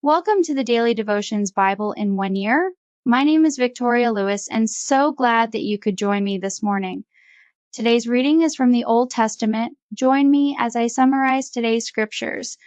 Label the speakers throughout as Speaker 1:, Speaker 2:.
Speaker 1: Welcome to the Daily Devotions Bible in 1 year. My name is Victoria Lewis, and so glad that you could join me this morning. Today's reading is from the Old Testament. Join me as I summarize today's scriptures.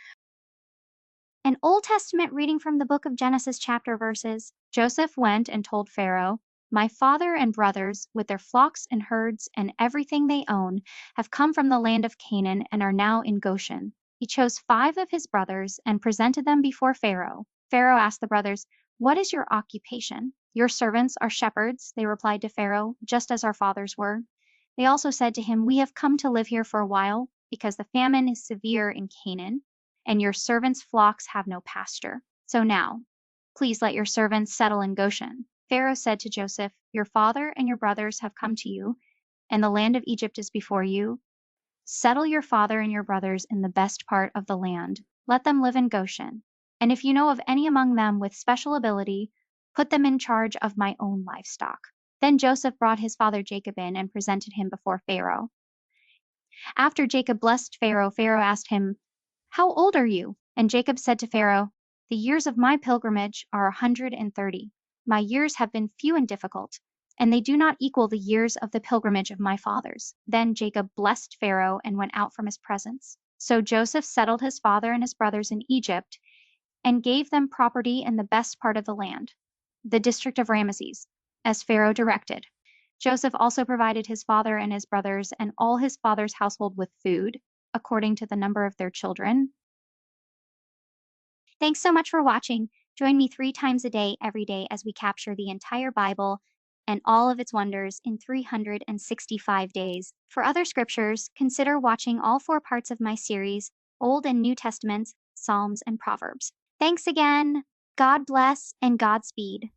Speaker 2: An Old Testament reading from the book of Genesis chapter verses. Joseph went and told Pharaoh, "My father and brothers, with their flocks and herds and everything they own, have come from the land of Canaan and are now in Goshen." He chose 5 of his brothers and presented them before Pharaoh. Pharaoh asked the brothers, "What is your occupation?" "Your servants are shepherds," they replied to Pharaoh, "just as our fathers were." They also said to him, "We have come to live here for a while because the famine is severe in Canaan, and your servants' flocks have no pasture. So now, please let your servants settle in Goshen." Pharaoh said to Joseph, "Your father and your brothers have come to you, and the land of Egypt is before you. Settle your father and your brothers in the best part of the land. Let them live in Goshen. And if you know of any among them with special ability, put them in charge of my own livestock." Then Joseph brought his father Jacob in and presented him before Pharaoh. After Jacob blessed Pharaoh, Pharaoh asked him, "How old are you?" And Jacob said to Pharaoh, "The years of my pilgrimage are 130. My years have been few and difficult, and they do not equal the years of the pilgrimage of my fathers." Then Jacob blessed Pharaoh and went out from his presence. So Joseph settled his father and his brothers in Egypt and gave them property in the best part of the land, the district of Ramesses, as Pharaoh directed. Joseph also provided his father and his brothers and all his father's household with food, according to the number of their children. Thanks so much for watching. Join me 3 times a day, every day, as we capture the entire Bible and all of its wonders in 365 days. For other scriptures, consider watching all 4 parts of my series, Old and New Testaments, Psalms, and Proverbs. Thanks again. God bless and Godspeed.